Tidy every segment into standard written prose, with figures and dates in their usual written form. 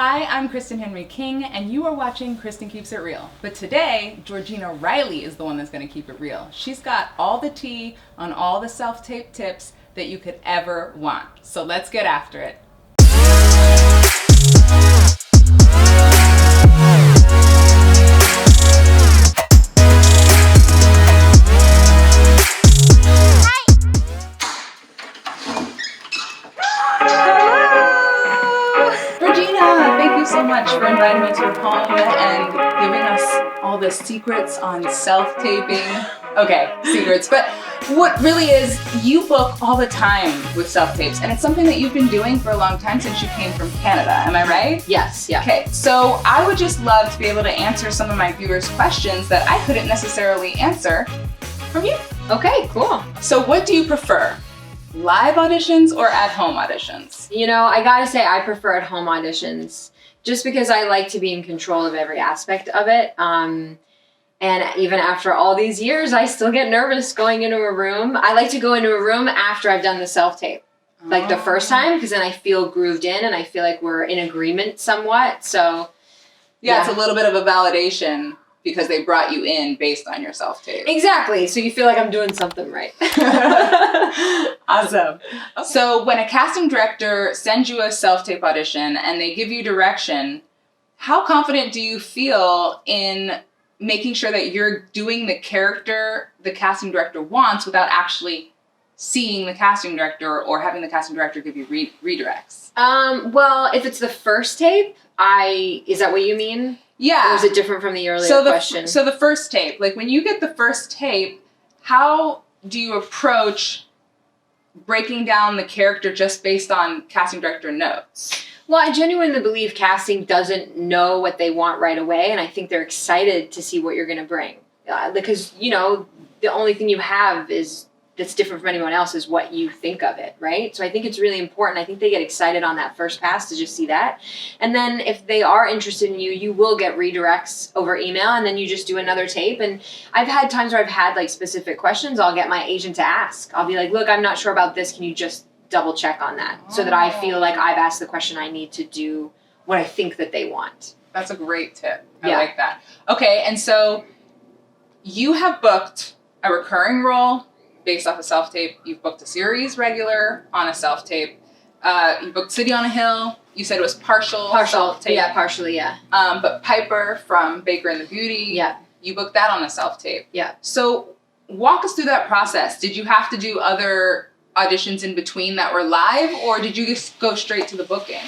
Hi, I'm Kristen Henry King, and you are watching Kristen Keeps It Real. But today, Georgina Reilly is the one that's going to keep it real. She's got all the tea on all the self-tape tips that you could ever want. So let's get after it. So much for inviting me to your home and giving us all the secrets on self-taping. Okay, secrets, but what really is, you book all the time with self-tapes, and it's something that you've been doing for a long time since you came from Canada, am I right? Yes, yeah. Okay, so I would just love to be able to answer some of my viewers' questions that I couldn't necessarily answer from you. Okay, cool. So what do you prefer? Live auditions or at-home auditions? You know, I gotta say I prefer at-home auditions. Just because I like to be in control of every aspect of it. And even after all these years, I still get nervous going into a room. I like to go into a room after I've done the self-tape. Like the first time, because then I feel grooved in and I feel like we're in agreement somewhat. So, yeah, it's a little bit of a validation because they brought you in based on your self-tape. Exactly. So you feel like I'm doing something right. Awesome. Okay. So when a casting director sends you a self-tape audition and they give you direction, how confident do you feel in making sure that you're doing the character the casting director wants without actually seeing the casting director or having the casting director give you redirects? Well, if it's the first tape, is that what you mean? Yeah. Or is it different from the earlier question? So the first tape, like when you get the first tape, how do you approach breaking down the character just based on casting director notes? Well, I genuinely believe casting doesn't know what they want right away, and I think they're excited to see what you're going to bring. Because, you know, the only thing you have that's different from anyone else is what you think of it, right? So I think it's really important. I think they get excited on that first pass to just see that. And then if they are interested in you, you will get redirects over email, and then you just do another tape. And I've had times where I've had like specific questions I'll get my agent to ask. I'll be like, look, I'm not sure about this. Can you just double check on that? So that I feel like I've asked the question I need to do what I think that they want. That's a great tip. I like that. Okay, and so you have booked a recurring role based off a self-tape. You've booked a series regular on a self-tape. You booked City on a Hill. You said it was partial self-tape. Yeah, partially, yeah. But Piper from Baker and the Beauty, yeah, you booked that on a self-tape. Yeah. So walk us through that process. Did you have to do other auditions in between that were live, or did you just go straight to the booking?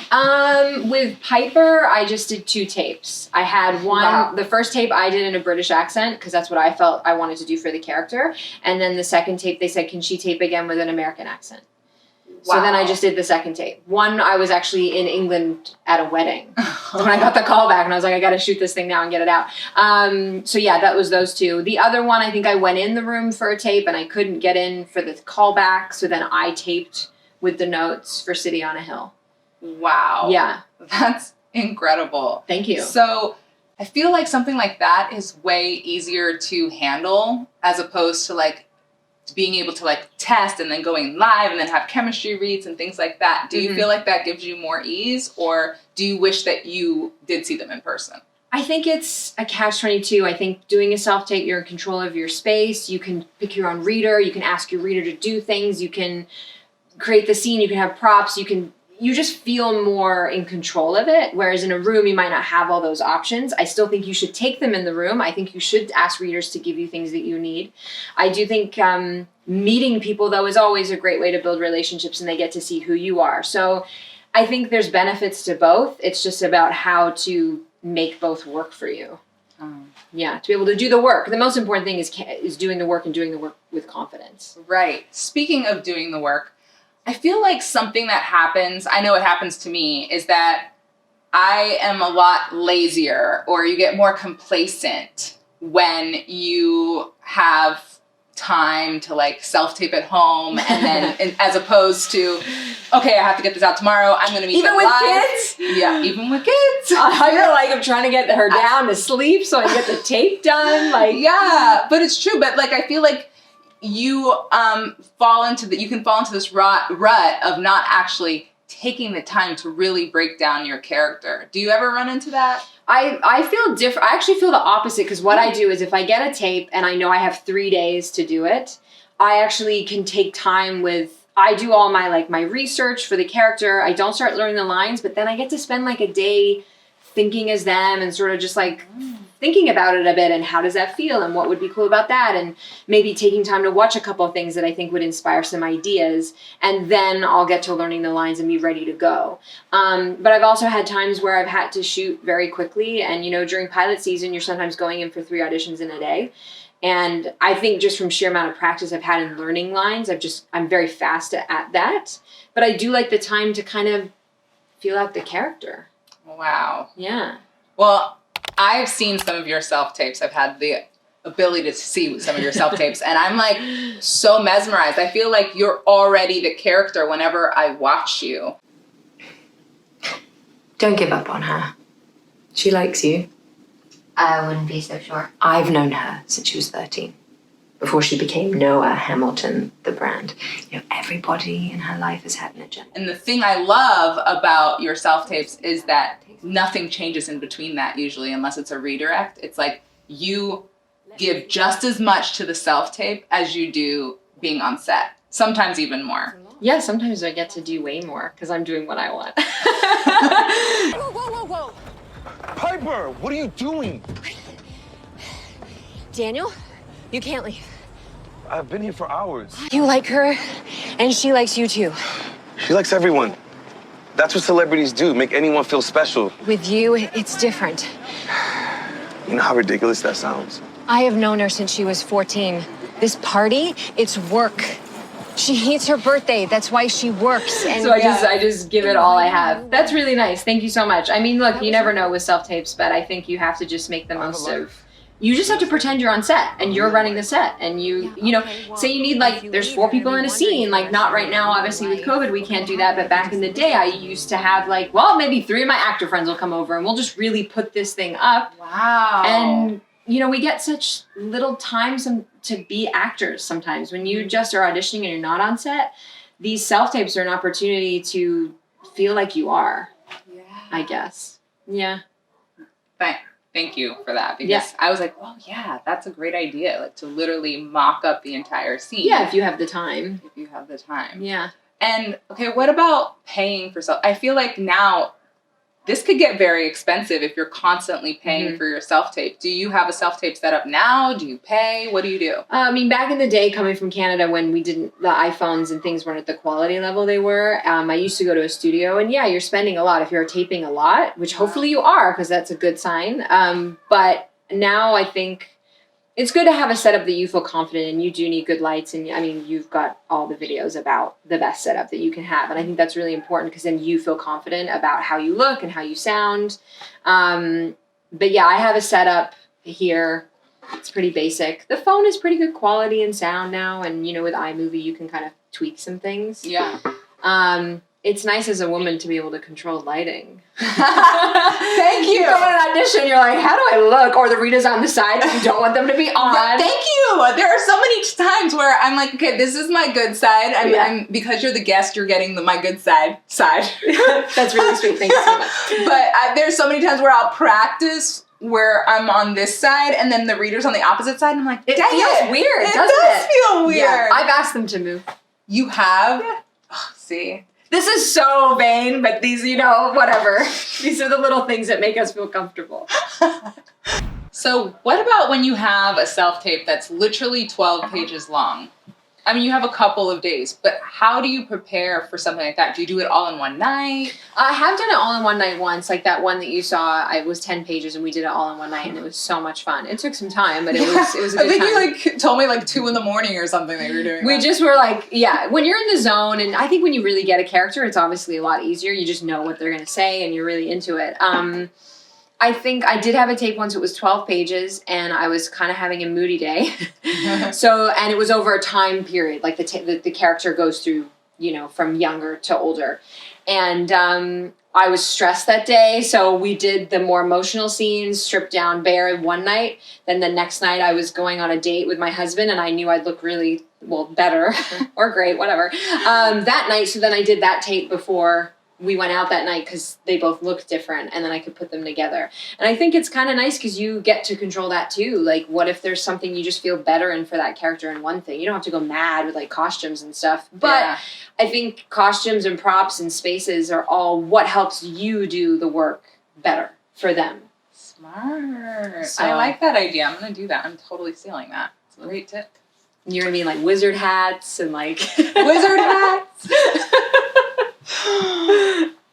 With Piper, I just did 2 tapes. I had one, the first tape I did in a British accent, because that's what I felt I wanted to do for the character. And then the second tape, they said, can she tape again with an American accent? Wow. So then I just did the second tape. One, I was actually in England at a wedding. When I got the call back, and I was like, I got to shoot this thing now and get it out. So yeah, that was those 2. The other one, I think I went in the room for a tape, and I couldn't get in for the callback. So then I taped with the notes for City on a Hill. Wow. Yeah. That's incredible. Thank you. So I feel like something like that is way easier to handle as opposed to like being able to like test and then going live and then have chemistry reads and things like that. Do you feel like that gives you more ease, or do you wish that you did see them in person? I think it's a catch-22. I think doing a self-tape, you're in control of your space. You can pick your own reader. You can ask your reader to do things. You can create the scene. You can have props. You just feel more in control of it. Whereas in a room, you might not have all those options. I still think you should take them in the room. I think you should ask readers to give you things that you need. I do think meeting people, though, is always a great way to build relationships, and they get to see who you are. So I think there's benefits to both. It's just about how to make both work for you. Yeah, to be able to do the work. The most important thing is doing the work and doing the work with confidence. Right. Speaking of doing the work, I feel like something that happens, I know it happens to me, is that I am a lot lazier, or you get more complacent when you have time to like self-tape at home, and then as opposed to, okay, I have to get this out tomorrow, I'm going to meet even with live. Kids? Yeah, even with kids. I feel like I'm trying to get her down to sleep so I can get the tape done. Like, yeah, but it's true. But like, I feel like you can fall into this rut of not actually taking the time to really break down your character. Do you ever run into that? I feel different. I actually feel the opposite, because what I do is if I get a tape and I know I have 3 days to do it, I actually can take time I do all my research for the character. I don't start learning the lines, but then I get to spend like a day thinking as them and sort of just like thinking about it a bit, and how does that feel and what would be cool about that, and maybe taking time to watch a couple of things that I think would inspire some ideas, and then I'll get to learning the lines and be ready to go. But I've also had times where I've had to shoot very quickly, and during pilot season, you're sometimes going in for 3 auditions in a day. And I think just from sheer amount of practice I've had in learning lines, I'm very fast at that. But I do like the time to kind of feel out the character. Wow. Yeah. Well, I've seen some of your self-tapes. I've had the ability to see some of your self-tapes, and I'm like so mesmerized. I feel like you're already the character whenever I watch you. Don't give up on her. She likes you. I wouldn't be so sure. I've known her since she was 13. Before she became Noah Hamilton, the brand. Everybody in her life has had an agenda. And the thing I love about your self-tapes is that nothing changes in between that usually, unless it's a redirect. It's like you give just as much to the self-tape as you do being on set. Sometimes even more. Yeah, sometimes I get to do way more because I'm doing what I want. Whoa. Piper, what are you doing? Daniel, you can't leave. I've been here for hours. You like her, and she likes you too. She likes everyone. That's what celebrities do, make anyone feel special. With you, it's different. You know how ridiculous that sounds? I have known her since she was 14. This party, it's work. She hates her birthday. That's why she works. And so I just give it all I have. That's really nice. Thank you so much. I mean, look, you never know with self-tapes, but I think you have to just make the most of. You just have to pretend you're on set and you're running the set, and say you need there's 4 people in a scene, not right now, obviously with COVID, we can't do that. But back in the day, I used to have maybe 3 of my actor friends will come over and we'll just really put this thing up. Wow. And we get such little time to be actors sometimes. When you just are auditioning and you're not on set, these self-tapes are an opportunity to feel like you are, I guess. Yeah. Thank you for that, because I was like, well, yeah, that's a great idea, to literally mock up the entire scene. Yeah, if you have the time. Yeah. And, okay, what about paying for self? I feel like now this could get very expensive if you're constantly paying for your self-tape. Do you have a self-tape set up now? Do you pay? What do you do? I mean, back in the day, coming from Canada, when the iPhones and things weren't at the quality level they were, I used to go to a studio, and you're spending a lot if you're taping a lot, which hopefully you are, because that's a good sign. But now I think it's good to have a setup that you feel confident in. You do need good lights, and you've got all the videos about the best setup that you can have, and I think that's really important, because then you feel confident about how you look and how you sound. But yeah, I have a setup here. It's pretty basic. The phone is pretty good quality and sound now, and with iMovie you can kind of tweak some things. Yeah. It's nice as a woman to be able to control lighting. Thank you. You go to an audition, you're like, how do I look? Or the Rita's on the side, you don't want them to be on. Thank you. There are so many times where I'm like, okay, this is my good side. I'm because you're the guest, you're getting my good side. That's really sweet. Thank you so much. But there's so many times where I'll practice where I'm on this side and then the reader's on the opposite side, and I'm like, it feels weird, doesn't it? It does feel weird. Yeah, I've asked them to move. You have? Yeah. Oh, see. This is so vain, but these, whatever. These are the little things that make us feel comfortable. So what about when you have a self-tape that's literally 12 pages long? I mean, you have a couple of days, but how do you prepare for something like that? Do you do it all in one night? I have done it all in one night once, like that one that you saw. It was 10 pages, and we did it all in one night, and it was so much fun. It took some time, but it was a good time. I think you told me 2 a.m. or something that you were doing. We just were when you're in the zone, and I think when you really get a character, it's obviously a lot easier. You just know what they're going to say, and you're really into it. I think I did have a tape once. It was 12 pages, and I was kind of having a moody day. And it was over a time period. The character goes through, from younger to older. And I was stressed that day, so we did the more emotional scenes, stripped down bare one night. Then the next night I was going on a date with my husband, and I knew I'd look really, better or great, whatever, that night. So then I did that tape before we went out that night because they both looked different, and then I could put them together. And I think it's kind of nice because you get to control that too. Like, what if there's something you just feel better in for that character in one thing? You don't have to go mad with like costumes and stuff. But I think costumes and props and spaces are all what helps you do the work better for them. Smart. So, I like that idea. I'm going to do that. I'm totally stealing that. It's a great tip. You're going to be like wizard hats and like... Wizard hats.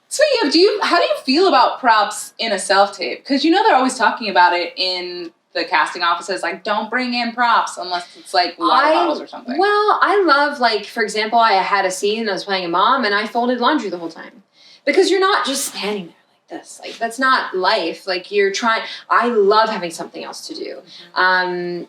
Speaking of, how do you feel about props in a self-tape? Because you know they're always talking about it in the casting offices, like, don't bring in props unless it's like water bottles or something. Well, I love, like, for example, I had a scene and I was playing a mom and I folded laundry the whole time. Because you're not just standing there like this. Like, that's not life. Like, you're trying... I love having something else to do.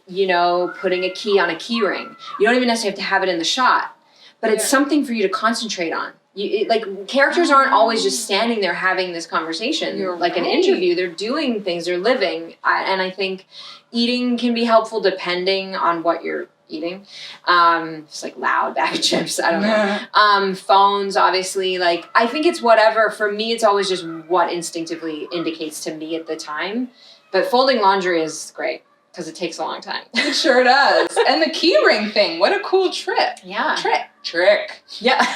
You know, putting a key on a key ring. You don't even necessarily have to have it in the shot. But it's something for you to concentrate on. Like, characters aren't always just standing there having this conversing. You're like an interview. They're doing things. They're living. And I think eating can be helpful depending on what you're eating. Just like loud bag of chips. I don't know. Phones, obviously. Like, I think it's whatever. For me, it's always just what instinctively indicates to me at the time. But folding laundry is great because it takes a long time. It sure does. And the key ring thing. What a cool trick. Yeah. Trick. Yeah.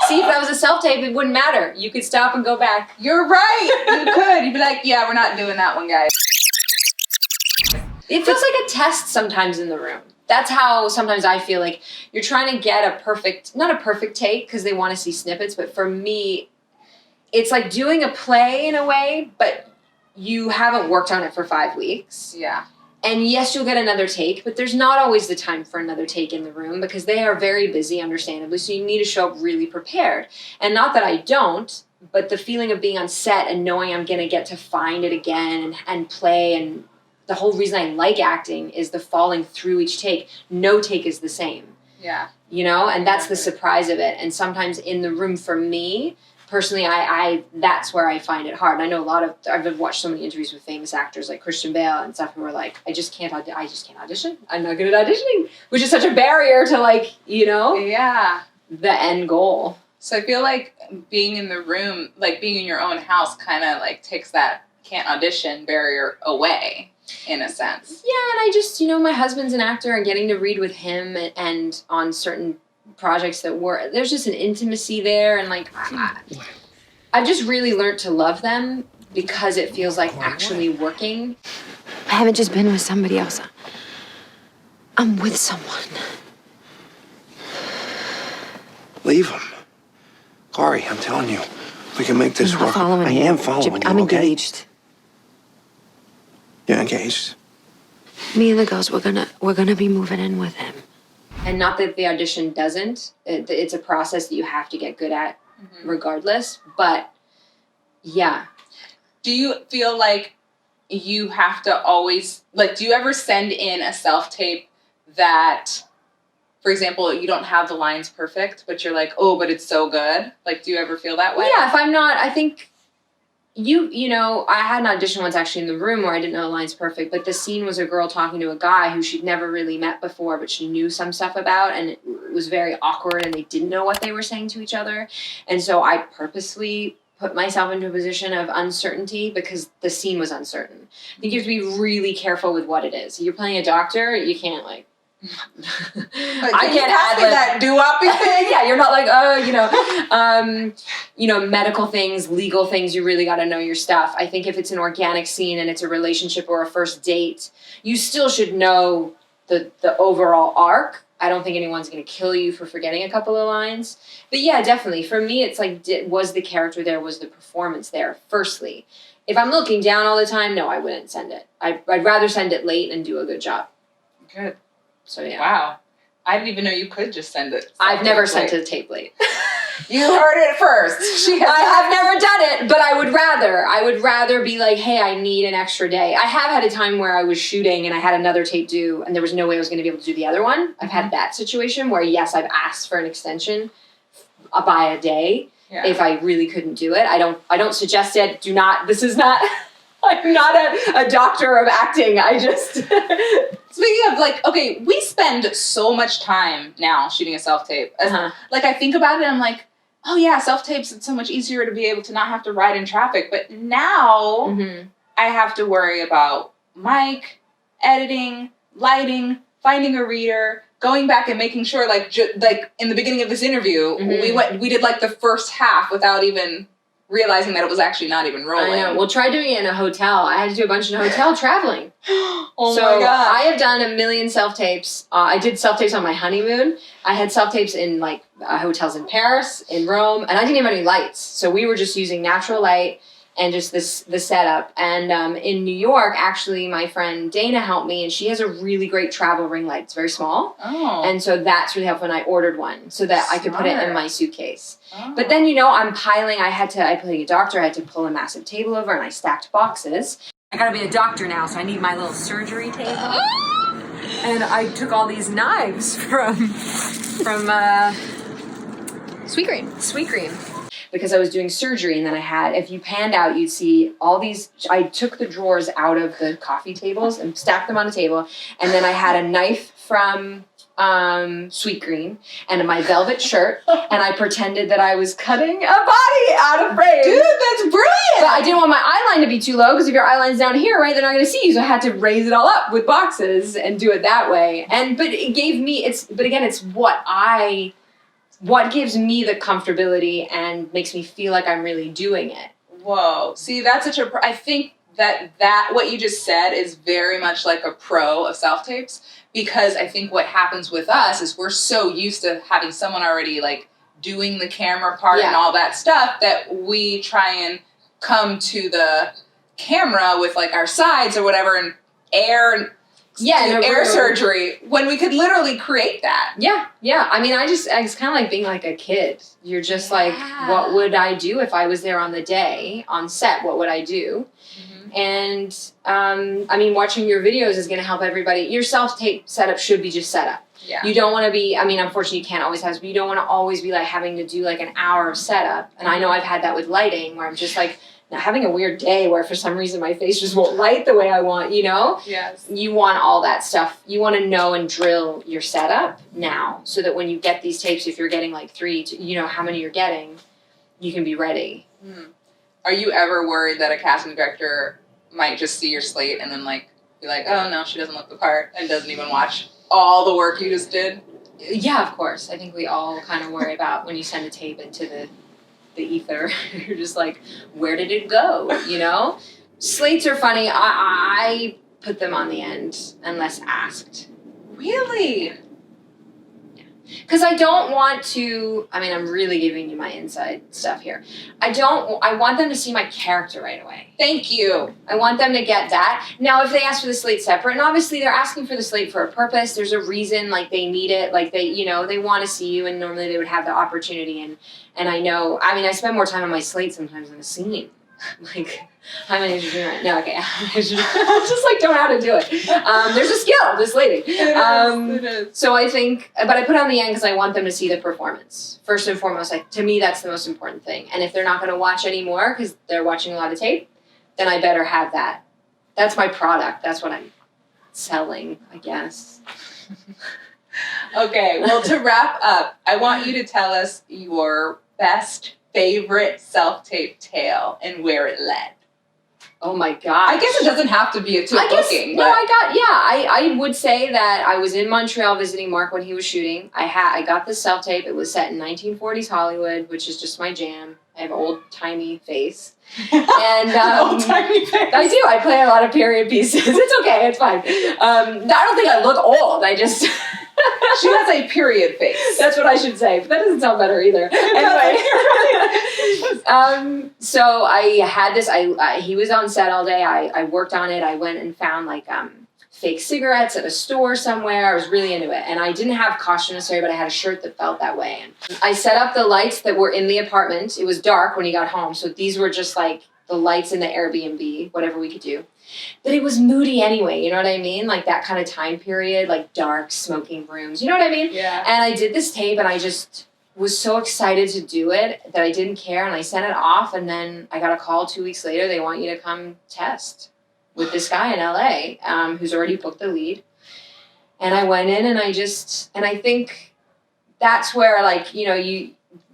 See, if that was a self-tape, it wouldn't matter. You could stop and go back. You're right. You could. You'd be like, yeah, we're not doing that one, guys. It feels like a test sometimes in the room. That's how sometimes I feel like you're trying to get a perfect, not a perfect take because they want to see snippets, but for me, it's like doing a play in a way, but you haven't worked on it for 5 weeks. Yeah. And yes, you'll get another take, but there's not always the time for another take in the room because they are very busy, understandably, so you need to show up really prepared. And not that I don't, but the feeling of being on set and knowing I'm going to get to find it again and play, and the whole reason I like acting is the falling through each take. No take is the same. Yeah. You know, and that's the surprise of it. And sometimes in the room for me, personally, I that's where I find it hard. And I know I've watched so many interviews with famous actors like Christian Bale and stuff who are like, I just can't audition. I'm not good at auditioning, which is such a barrier to, like, you know, the end goal. So I feel like being in the room, like being in your own house, kind of like takes that can't audition barrier away in a sense. Yeah, and I just, you know, my husband's an actor and getting to read with him and on certain projects there's just an intimacy there, and like I've just really learned to love them because it feels like actually working. I haven't just been with somebody else. I'm with someone. Leave him. Corey, I'm telling you, we can make this work. Following I am following you, I'm okay? engaged. You're engaged? Me and the girls, we're gonna be moving in with him. And not that the audition doesn't. It's a process that you have to get good at regardless. But, yeah. Do you feel like you have to always, like, do you ever send in a self-tape that, for example, you don't have the lines perfect, but you're like, oh, but it's so good? Like, do you ever feel that way? Yeah, if I'm not, I think... You know, I had an audition once actually in the room where I didn't know the lines perfect, but the scene was a girl talking to a guy who she'd never really met before, but she knew some stuff about, and it was very awkward, and they didn't know what they were saying to each other. And so I purposely put myself into a position of uncertainty because the scene was uncertain. I think you have to be really careful with what it is. If you're playing a doctor, you can't, like, I can't add that doo-woppy thing. Yeah, you're not like, you know, medical things, legal things. You really got to know your stuff. I think if it's an organic scene and it's a relationship or a first date, you still should know the overall arc. I don't think anyone's going to kill you for forgetting a couple of lines. But yeah, definitely. For me, it's like, was the character there? Was the performance there? Firstly, if I'm looking down all the time, no, I wouldn't send it. I'd rather send it late and do a good job. Good. So yeah. Wow. I didn't even know you could just send it. I've never sent a tape late. You heard it first. I have never done it, but I would rather be like, hey, I need an extra day. I have had a time where I was shooting and I had another tape due and there was no way I was going to be able to do the other one. I've had that situation where, yes, I've asked for an extension by a day if I really couldn't do it. I don't suggest it. Do not, this is not... I'm not a doctor of acting. I just... Speaking of, like, okay, we spend so much time now shooting a self-tape. Like, I think about it, I'm like, oh yeah, self-tapes, it's so much easier to be able to not have to ride in traffic. But now Mm-hmm. I have to worry about mic, editing, lighting, finding a reader, going back and making sure, like in the beginning of this interview, we did like the first half without even realizing that it was actually not even rolling. I know. Well, try doing it in a hotel. I had to do a bunch in hotel traveling. Oh so my God. I have done a million self-tapes. I did self-tapes on my honeymoon. I had self-tapes in like hotels in Paris, in Rome, and I didn't even have any lights. So we were just using natural light and just the setup. And in New York, actually, my friend Dana helped me, and she has a really great travel ring light. It's very small. Oh. And so that's really helpful. And I ordered one so that I could put it in my suitcase. Oh. But then, I'm piling. I played a doctor. I had to pull a massive table over, and I stacked boxes. I gotta be a doctor now, so I need my little surgery table. And I took all these knives from Sweetgreen. Because I was doing surgery, and then if you panned out, you'd see all these. I took the drawers out of the coffee tables and stacked them on a table, and then I had a knife from Sweetgreen and my velvet shirt, and I pretended that I was cutting a body out of frame. Dude, that's brilliant! But I didn't want my eyeline to be too low, because if your eyeline's down here, right, they're not going to see you. So I had to raise it all up with boxes and do it that way. But it gave me. It's what gives me the comfortability and makes me feel like I'm really doing it. Whoa. See, that's such a... I think that what you just said is very much like a pro of self-tapes, because I think what happens with us is we're so used to having someone already, like, doing the camera part and all that stuff that we try and come to the camera with, like, our sides or whatever and air surgery when we could literally create that. Yeah. I mean, it's kind of like being like a kid. You're just like, what would I do if I was there on the day, on set? What would I do? Mm-hmm. And, I mean, watching your videos is going to help everybody. Your self-tape setup should be just set up. Yeah. You don't want to be, I mean, unfortunately you can't always have, but you don't want to always be like having to do like an hour of setup. And I know I've had that with lighting, where I'm just like, now having a weird day where for some reason my face just won't light the way I want, Yes. You want all that stuff. You want to know and drill your setup now, so that when you get these tapes, if you're getting like 3, how many you're getting, you can be ready. Are you ever worried that a casting director might just see your slate and then like be like, oh no, she doesn't look the part, and doesn't even watch all the work you just did? Yeah, of course. I think we all kind of worry about when you send a tape into the ether. You're just like, where did it go? Slates are funny. I put them on the end unless asked. Really? Because I don't want to, I mean, I'm really giving you my inside stuff here. I want them to see my character right away. Thank you. I want them to get that. Now, if they ask for the slate separate, and obviously they're asking for the slate for a purpose, there's a reason, like they need it, like they want to see you, and normally they would have the opportunity. And I know, I mean, I spend more time on my slate sometimes than a scene. Like, how many are you doing right now? Okay, I just like don't know how to do it. There's a skill, this lady. It is. So I think, but I put it on the end because I want them to see the performance. First and foremost, to me, that's the most important thing. And if they're not going to watch anymore because they're watching a lot of tape, then I better have that. That's my product. That's what I'm selling, I guess. Okay, well, to wrap up, I want you to tell us your best favorite self-tape tale and where it led. Oh my God. I guess it doesn't have to be a booking. I would say that I was in Montreal visiting Mark when he was shooting. I got this self-tape. It was set in 1940s Hollywood, which is just my jam. I have an old-timey face. And old-timey face. I do. I play a lot of period pieces. It's okay. It's fine. I don't think I look old. I just... She has a period face. That's what I should say, but that doesn't sound better either. Anyway, so I had this. He was on set all day. I worked on it. I went and found like fake cigarettes at a store somewhere. I was really into it, and I didn't have costume necessarily, but I had a shirt that felt that way. And I set up the lights that were in the apartment. It was dark when he got home, so these were just like the lights in the Airbnb, whatever we could do. But it was moody anyway, you know what I mean? Like that kind of time period, like dark, smoking rooms, you know what I mean? Yeah. And I did this tape, and I just was so excited to do it that I didn't care, and I sent it off, and then I got a call 2 weeks later. They want you to come test with this guy in LA who's already booked the lead. And I went in, and I think that's where, like,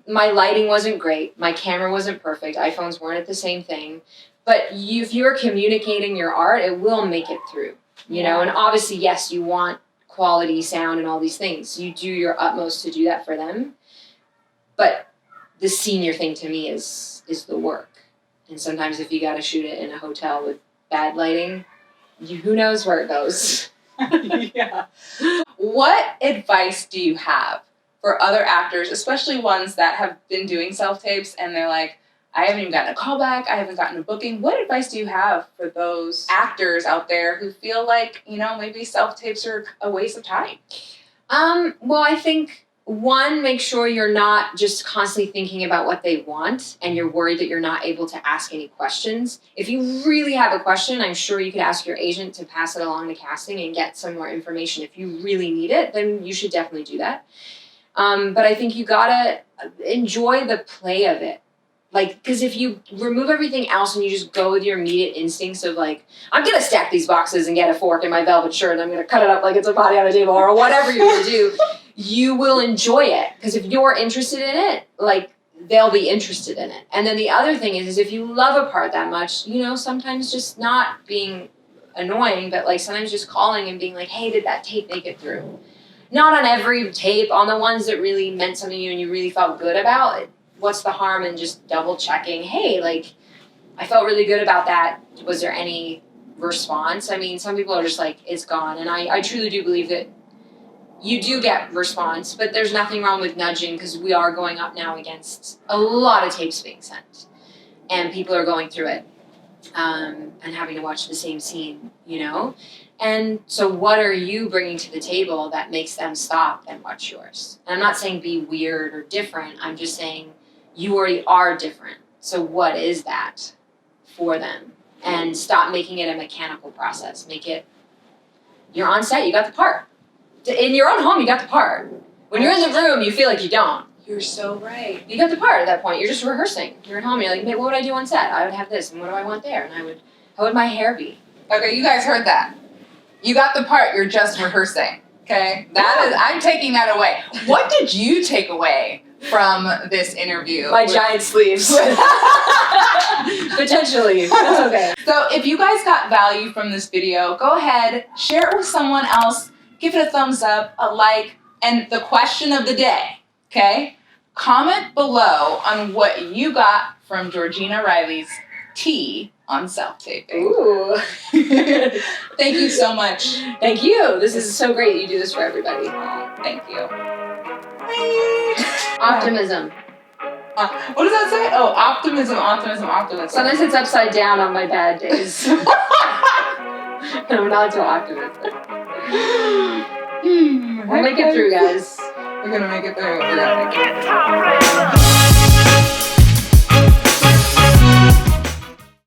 my lighting wasn't great. My camera wasn't perfect. iPhones weren't at the same thing. But if you're communicating your art, it will make it through, you know? And obviously, yes, you want quality sound and all these things. You do your utmost to do that for them. But the senior thing to me is the work. And sometimes if you got to shoot it in a hotel with bad lighting, who knows where it goes. Yeah. What advice do you have for other actors, especially ones that have been doing self-tapes and they're like, I haven't even gotten a callback, I haven't gotten a booking. What advice do you have for those actors out there who feel like, you know, maybe self-tapes are a waste of time? Well, I think, one, make sure you're not just constantly thinking about what they want and you're worried that you're not able to ask any questions. If you really have a question, I'm sure you could ask your agent to pass it along to casting and get some more information. If you really need it, then you should definitely do that. But I think you gotta enjoy the play of it. Like, because if you remove everything else and you just go with your immediate instincts of like, I'm gonna stack these boxes and get a fork in my velvet shirt and I'm gonna cut it up like it's a body on a table or whatever you're gonna do, you will enjoy it. Because if you're interested in it, like, they'll be interested in it. And then the other thing is if you love a part that much, you know, sometimes just not being annoying, but like sometimes just calling and being like, hey, did that tape make it through? Not on every tape, on the ones that really meant something to you and you really felt good about it. What's the harm in just double checking? Hey, like, I felt really good about that. Was there any response? I mean, some people are just like, it's gone. And I truly do believe that you do get response, but there's nothing wrong with nudging because we are going up now against a lot of tapes being sent. And people are going through it and having to watch the same scene, you know? And so what are you bringing to the table that makes them stop and watch yours? And I'm not saying be weird or different. I'm just saying you already are different. So what is that for them? And stop making it a mechanical process. Make it, you're on set, you got the part. In your own home, you got the part. When you're in the room, you feel like you don't. You're so right. You got the part at that point. You're just rehearsing. You're at home, you're like, what would I do on set? I would have this, and what do I want there? And how would my hair be? Okay, you guys heard that. You got the part, you're just rehearsing. Okay? I'm taking that away. What did you take away from this interview? My giant sleeves. Potentially. That's okay. So if you guys got value from this video, go ahead, share it with someone else, give it a thumbs up, a like, and the question of the day, okay? Comment below on what you got from Georgina Reilly's tea on self-taping. Ooh. Thank you so much. Thank you. This is so great that you do this for everybody. Thank you. Optimism. What does that say? Oh, optimism. Sometimes it's upside down on my bad days. And I'm not so optimistic. We'll make it through, guys. We're gonna make it through.